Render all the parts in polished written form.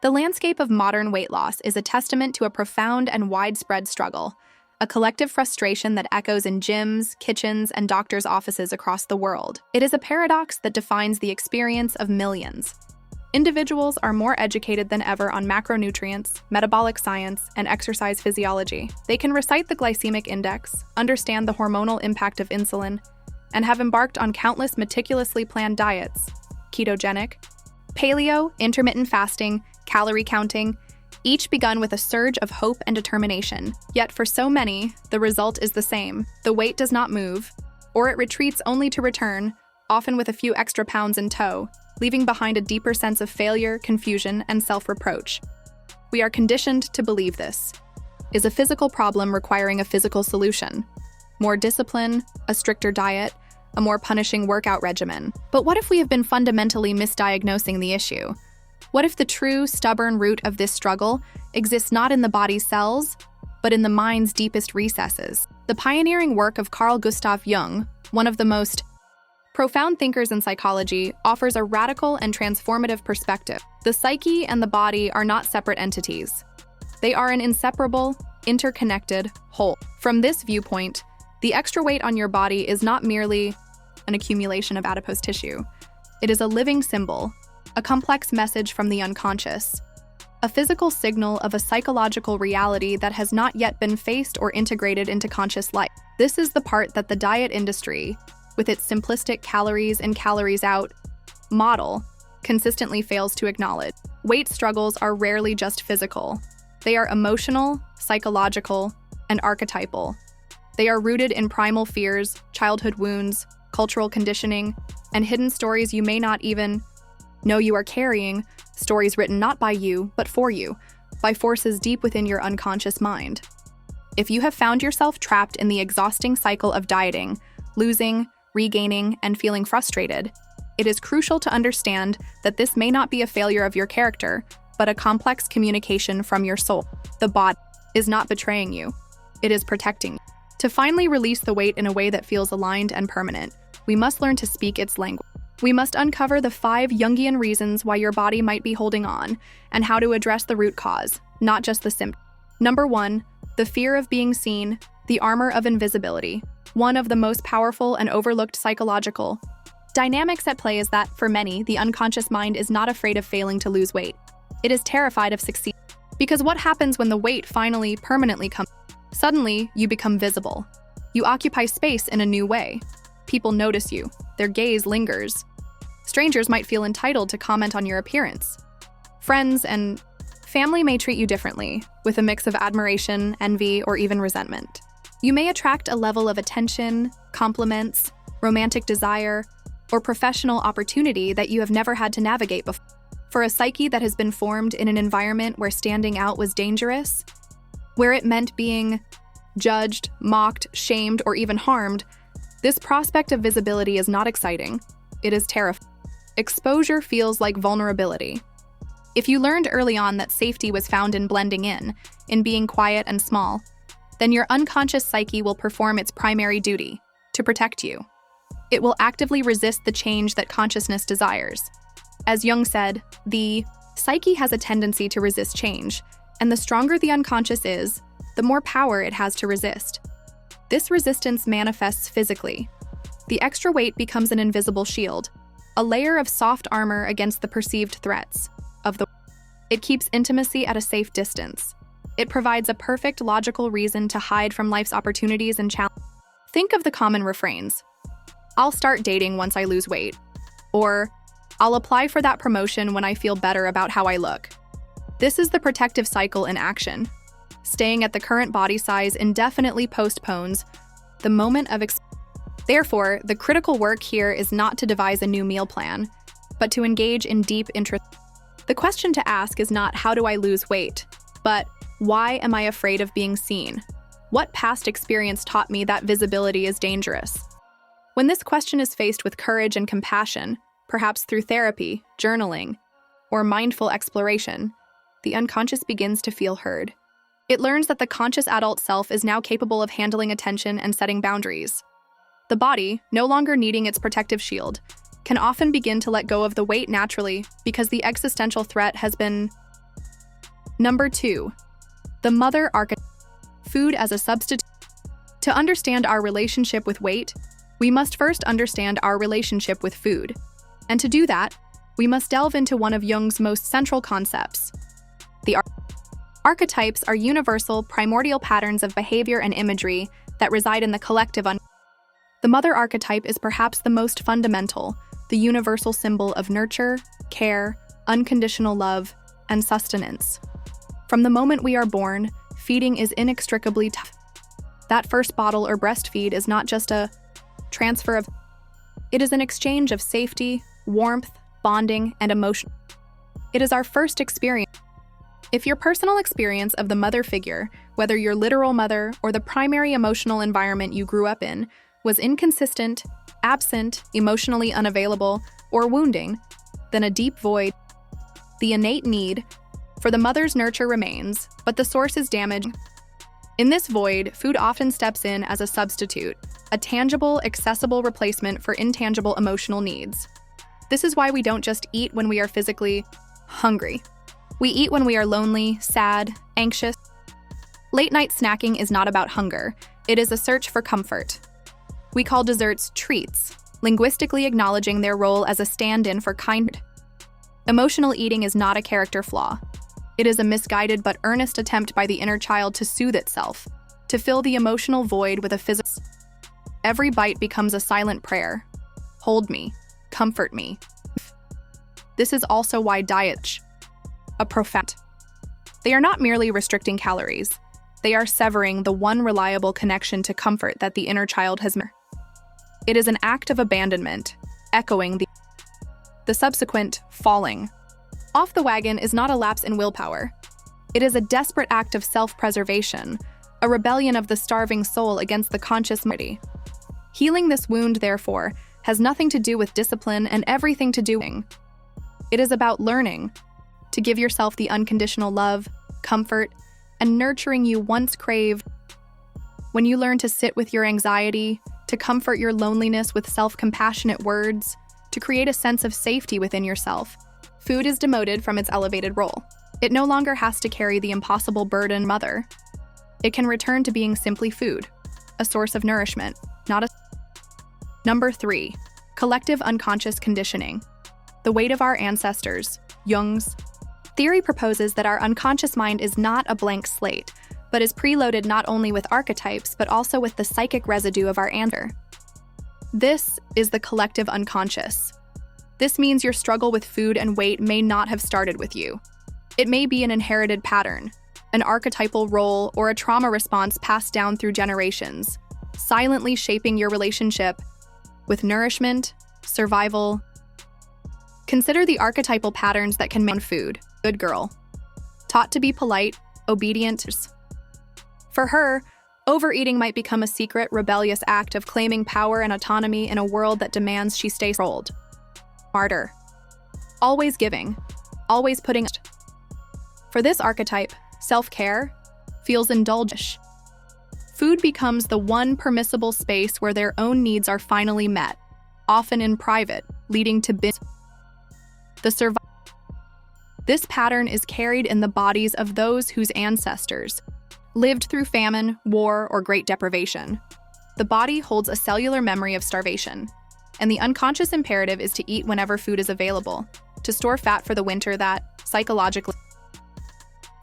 The landscape of modern weight loss is a testament to a profound and widespread struggle, a collective frustration that echoes in gyms, kitchens, and doctors' offices across the world. It is a paradox that defines the experience of millions. Individuals are more educated than ever on macronutrients, metabolic science, and exercise physiology. They can recite the glycemic index, understand the hormonal impact of insulin, and have embarked on countless meticulously planned diets: ketogenic, paleo, intermittent fasting, calorie counting, each begun with a surge of hope and determination. Yet for so many, the result is the same. The weight does not move, or it retreats only to return, often with a few extra pounds in tow, leaving behind a deeper sense of failure, confusion, and self-reproach. We are conditioned to believe this is a physical problem requiring a physical solution: more discipline, a stricter diet, a more punishing workout regimen. But what if we have been fundamentally misdiagnosing the issue? What if the true, stubborn root of this struggle exists not in the body's cells, but in the mind's deepest recesses? The pioneering work of Carl Gustav Jung, one of the most profound thinkers in psychology, offers a radical and transformative perspective. The psyche and the body are not separate entities. They are an inseparable, interconnected whole. From this viewpoint, the extra weight on your body is not merely an accumulation of adipose tissue. It is a living symbol, a complex message from the unconscious, a physical signal of a psychological reality that has not yet been faced or integrated into conscious life. This is the part that the diet industry, with its simplistic calories in, calories out model, consistently fails to acknowledge. Weight struggles are rarely just physical. They are emotional, psychological, and archetypal. They are rooted in primal fears, childhood wounds, cultural conditioning, and hidden stories you may not even know you are carrying, stories written not by you, but for you, by forces deep within your unconscious mind. If you have found yourself trapped in the exhausting cycle of dieting, losing, regaining, and feeling frustrated, it is crucial to understand that this may not be a failure of your character, but a complex communication from your soul. The body is not betraying you. It is protecting you. To finally release the weight in a way that feels aligned and permanent, we must learn to speak its language. We must uncover the 5 Jungian reasons why your body might be holding on, and how to address the root cause, not just the symptom. Number 1, the fear of being seen, the armor of invisibility. One of the most powerful and overlooked psychological dynamics at play is that, for many, the unconscious mind is not afraid of failing to lose weight. It is terrified of succeeding. Because what happens when the weight finally, permanently comes? Suddenly, you become visible. You occupy space in a new way. People notice you. Their gaze lingers. Strangers might feel entitled to comment on your appearance. Friends and family may treat you differently, with a mix of admiration, envy, or even resentment. You may attract a level of attention, compliments, romantic desire, or professional opportunity that you have never had to navigate before. For a psyche that has been formed in an environment where standing out was dangerous, where it meant being judged, mocked, shamed, or even harmed, this prospect of visibility is not exciting. It is terrifying. Exposure feels like vulnerability. If you learned early on that safety was found in blending in being quiet and small, then your unconscious psyche will perform its primary duty, to protect you. It will actively resist the change that consciousness desires. As Jung said, the psyche has a tendency to resist change, and the stronger the unconscious is, the more power it has to resist. This resistance manifests physically. The extra weight becomes an invisible shield, a layer of soft armor against the perceived threats of the. It keeps intimacy at a safe distance. It provides a perfect logical reason to hide from life's opportunities and challenges. Think of the common refrains. I'll start dating once I lose weight. Or, I'll apply for that promotion when I feel better about how I look. This is the protective cycle in action. Staying at the current body size indefinitely postpones the moment of Therefore, the critical work here is not to devise a new meal plan, but to engage in deep interest. The question to ask is not how do I lose weight, but why am I afraid of being seen? What past experience taught me that visibility is dangerous? When this question is faced with courage and compassion, perhaps through therapy, journaling, or mindful exploration, the unconscious begins to feel heard. It learns that the conscious adult self is now capable of handling attention and setting boundaries. The body, no longer needing its protective shield, can often begin to let go of the weight naturally because the existential threat has been Number 2. The mother archetype. Food as a substitute. To understand our relationship with weight, we must first understand our relationship with food. And to do that, we must delve into one of Jung's most central concepts. The archetypes are universal, primordial patterns of behavior and imagery that reside in the collective The mother archetype is perhaps the most fundamental, the universal symbol of nurture, care, unconditional love, and sustenance. From the moment we are born, feeding is inextricably tied. That first bottle or breastfeed is not just a transfer of, it is an exchange of safety, warmth, bonding, and emotion. It is our first experience. If your personal experience of the mother figure, whether your literal mother or the primary emotional environment you grew up in, was inconsistent, absent, emotionally unavailable, or wounding, then a deep void, the innate need for the mother's nurture remains, but the source is damaged. In this void, food often steps in as a substitute, a tangible, accessible replacement for intangible emotional needs. This is why we don't just eat when we are physically hungry. We eat when we are lonely, sad, anxious. Late-night snacking is not about hunger. It is a search for comfort. We call desserts treats, linguistically acknowledging their role as a stand-in for kindness. Emotional eating is not a character flaw. It is a misguided but earnest attempt by the inner child to soothe itself, to fill the emotional void with a physical. Every bite becomes a silent prayer. Hold me, comfort me. This is also why diets a profound. They are not merely restricting calories. They are severing the one reliable connection to comfort that the inner child has made. It is an act of abandonment, echoing the subsequent falling off the wagon is not a lapse in willpower. It is a desperate act of self-preservation, a rebellion of the starving soul against the conscious mighty. Healing this wound, therefore, has nothing to do with discipline and everything to do with. It is about learning to give yourself the unconditional love, comfort, and nurturing you once craved. When you learn to sit with your anxiety, to comfort your loneliness with self-compassionate words, to create a sense of safety within yourself, food is demoted from its elevated role. It no longer has to carry the impossible burden mother. It can return to being simply food, a source of nourishment, not a... Number 3. Collective unconscious conditioning. The weight of our ancestors, Jung's theory proposes that our unconscious mind is not a blank slate, but is preloaded not only with archetypes, but also with the psychic residue of our ancestor. This is the collective unconscious. This means your struggle with food and weight may not have started with you. It may be an inherited pattern, an archetypal role, or a trauma response passed down through generations, silently shaping your relationship with nourishment, survival. Consider the archetypal patterns that can make food. Good girl. Taught to be polite, obedient. For her, overeating might become a secret, rebellious act of claiming power and autonomy in a world that demands she stay controlled. Martyr. Always giving, always putting. For this archetype, self-care feels indulgent. Food becomes the one permissible space where their own needs are finally met, often in private, leading to This pattern is carried in the bodies of those whose ancestors lived through famine, war, or great deprivation. The body holds a cellular memory of starvation, and the unconscious imperative is to eat whenever food is available, to store fat for the winter that, psychologically.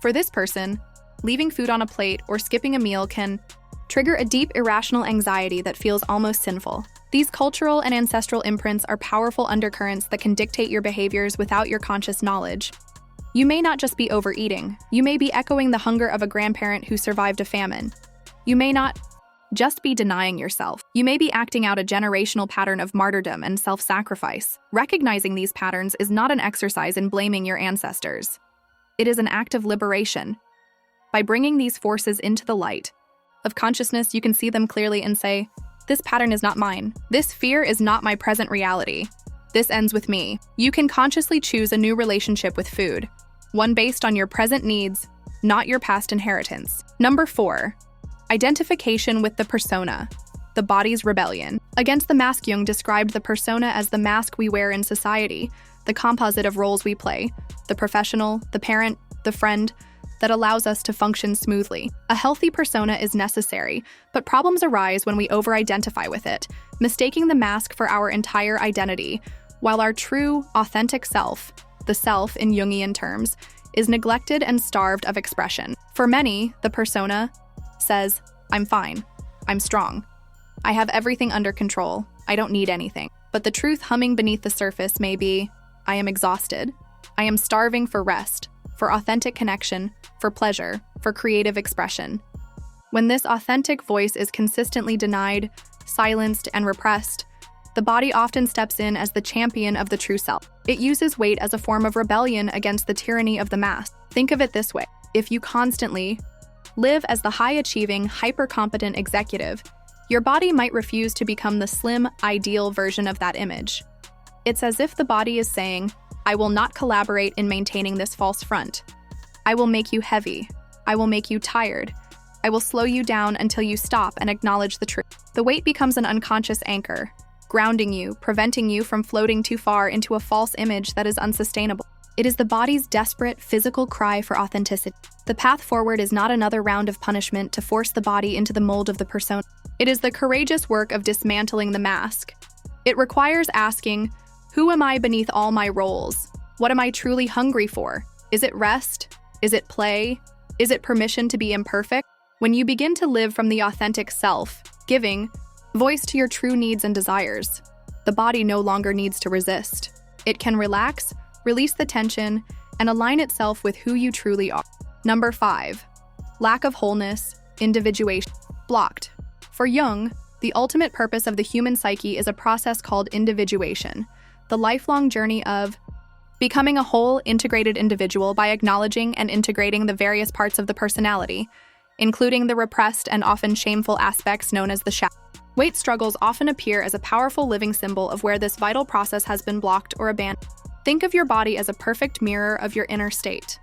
For this person, leaving food on a plate or skipping a meal can trigger a deep, irrational anxiety that feels almost sinful. These cultural and ancestral imprints are powerful undercurrents that can dictate your behaviors without your conscious knowledge. You may not just be overeating. You may be echoing the hunger of a grandparent who survived a famine. You may not just be denying yourself. You may be acting out a generational pattern of martyrdom and self-sacrifice. Recognizing these patterns is not an exercise in blaming your ancestors. It is an act of liberation. By bringing these forces into the light of consciousness, you can see them clearly and say, "This pattern is not mine. This fear is not my present reality. This ends with me." You can consciously choose a new relationship with food, one based on your present needs, not your past inheritance. Number 4. Identification with the persona, the body's rebellion. Against the mask, Jung described the persona as the mask we wear in society, the composite of roles we play, the professional, the parent, the friend, that allows us to function smoothly. A healthy persona is necessary, but problems arise when we over-identify with it, mistaking the mask for our entire identity, while our true, authentic self, the self in Jungian terms, is neglected and starved of expression. For many, the persona says, "I'm fine. I'm strong. I have everything under control. I don't need anything." But the truth humming beneath the surface may be, "I am exhausted. I am starving for rest, for authentic connection, for pleasure, for creative expression." When this authentic voice is consistently denied, silenced, and repressed, the body often steps in as the champion of the true self. It uses weight as a form of rebellion against the tyranny of the mass. Think of it this way. If you constantly live as the high-achieving, hyper-competent executive, your body might refuse to become the slim, ideal version of that image. It's as if the body is saying, "I will not collaborate in maintaining this false front. I will make you heavy. I will make you tired. I will slow you down until you stop and acknowledge the truth." The weight becomes an unconscious anchor, grounding you, preventing you from floating too far into a false image that is unsustainable. It is the body's desperate, physical cry for authenticity. The path forward is not another round of punishment to force the body into the mold of the persona. It is the courageous work of dismantling the mask. It requires asking, who am I beneath all my roles? What am I truly hungry for? Is it rest? Is it play? Is it permission to be imperfect? When you begin to live from the authentic self, giving voice to your true needs and desires, the body no longer needs to resist. It can relax, release the tension, and align itself with who you truly are. Number 5. Lack of wholeness, individuation. Blocked. For Jung, the ultimate purpose of the human psyche is a process called individuation, the lifelong journey of becoming a whole, integrated individual by acknowledging and integrating the various parts of the personality, including the repressed and often shameful aspects known as the shadow. Weight struggles often appear as a powerful living symbol of where this vital process has been blocked or abandoned. Think of your body as a perfect mirror of your inner state.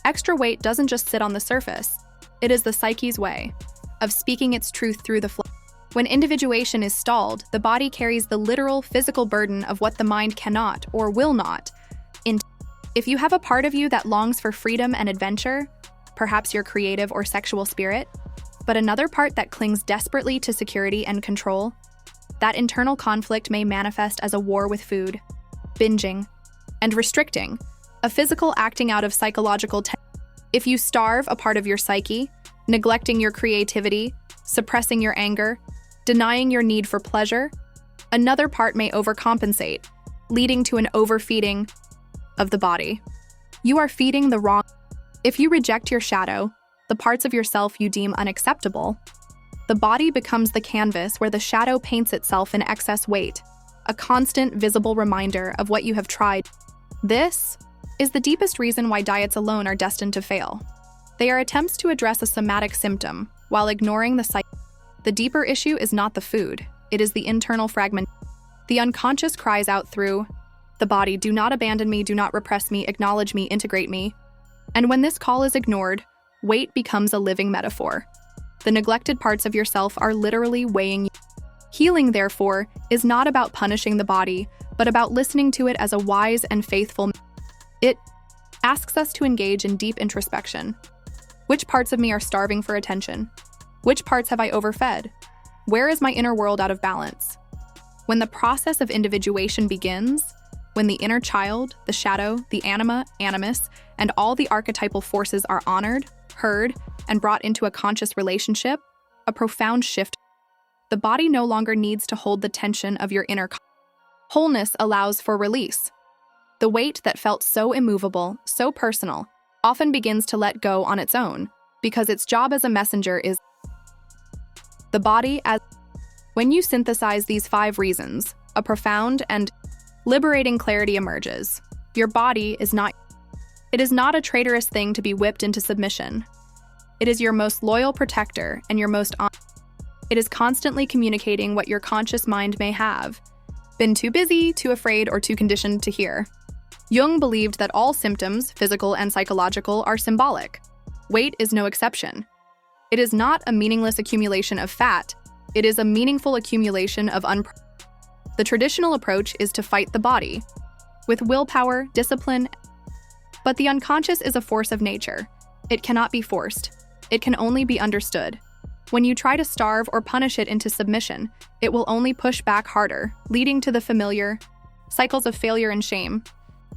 Extra weight doesn't just sit on the surface. It is the psyche's way of speaking its truth through the flow. When individuation is stalled, the body carries the literal physical burden of what the mind cannot or will not. If you have a part of you that longs for freedom and adventure, perhaps your creative or sexual spirit, but another part that clings desperately to security and control, that internal conflict may manifest as a war with food, binging, and restricting, a physical acting out of psychological tension. If you starve a part of your psyche, neglecting your creativity, suppressing your anger, denying your need for pleasure, another part may overcompensate, leading to an overfeeding of the body. You are feeding the wrong. If you reject your shadow, the parts of yourself you deem unacceptable, the body becomes the canvas where the shadow paints itself in excess weight, a constant visible reminder of what you have tried. This is the deepest reason why diets alone are destined to fail. They are attempts to address a somatic symptom while ignoring the psyche. The deeper issue is not the food, it is the internal fragment. The unconscious cries out through the body, "Do not abandon me, do not repress me, acknowledge me, integrate me." And when this call is ignored, weight becomes a living metaphor. The neglected parts of yourself are literally weighing you. Healing, therefore, is not about punishing the body, but about listening to it as a wise and faithful. It asks us to engage in deep introspection. Which parts of me are starving for attention? Which parts have I overfed? Where is my inner world out of balance? When the process of individuation begins, when the inner child, the shadow, the anima, animus, and all the archetypal forces are honored, heard, and brought into a conscious relationship, a profound shift. The body no longer needs to hold the tension of your inner. Wholeness allows for release. The weight that felt so immovable, so personal, often begins to let go on its own, because its job as a messenger is the body as. When you synthesize these 5 reasons, a profound and liberating clarity emerges. Your body is not. It is not a traitorous thing to be whipped into submission. It is your most loyal protector and your most It is constantly communicating what your conscious mind may have been too busy, too afraid, or too conditioned to hear. Jung believed that all symptoms, physical and psychological, are symbolic. Weight is no exception. It is not a meaningless accumulation of fat. It is a meaningful accumulation of The traditional approach is to fight the body with willpower, discipline, but the unconscious is a force of nature. It cannot be forced. It can only be understood. When you try to starve or punish it into submission, it will only push back harder, leading to the familiar cycles of failure and shame.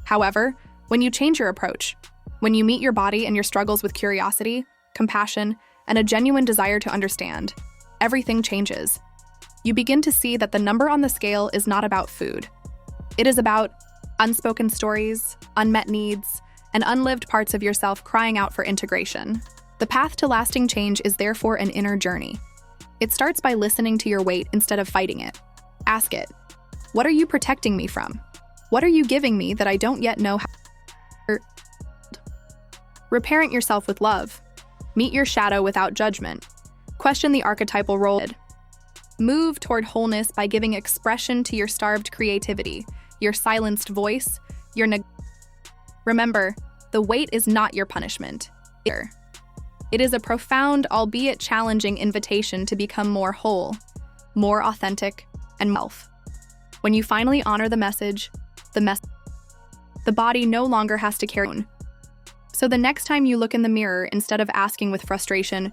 However, when you change your approach, when you meet your body and your struggles with curiosity, compassion, and a genuine desire to understand, everything changes. You begin to see that the number on the scale is not about food. It is about unspoken stories, unmet needs, and unlived parts of yourself crying out for integration. The path to lasting change is therefore an inner journey. It starts by listening to your weight instead of fighting it. Ask it, what are you protecting me from? What are you giving me that I don't yet know how? Reparent yourself with love. Meet your shadow without judgment. Question the archetypal role. Move toward wholeness by giving expression to your starved creativity, your silenced voice, Remember, the weight is not your punishment. It is a profound, albeit challenging, invitation to become more whole, more authentic, and self. When you finally honor the message, the body no longer has to carry on. So the next time you look in the mirror, instead of asking with frustration,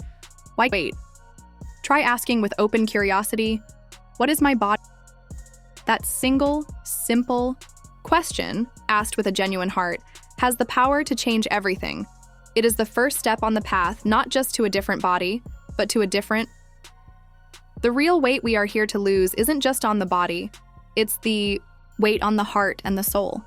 why wait? Try asking with open curiosity, what is my body? That single, simple question, asked with a genuine heart, has the power to change everything. It is the first step on the path, not just to a different body, but to a different. The real weight we are here to lose isn't just on the body, it's the weight on the heart and the soul.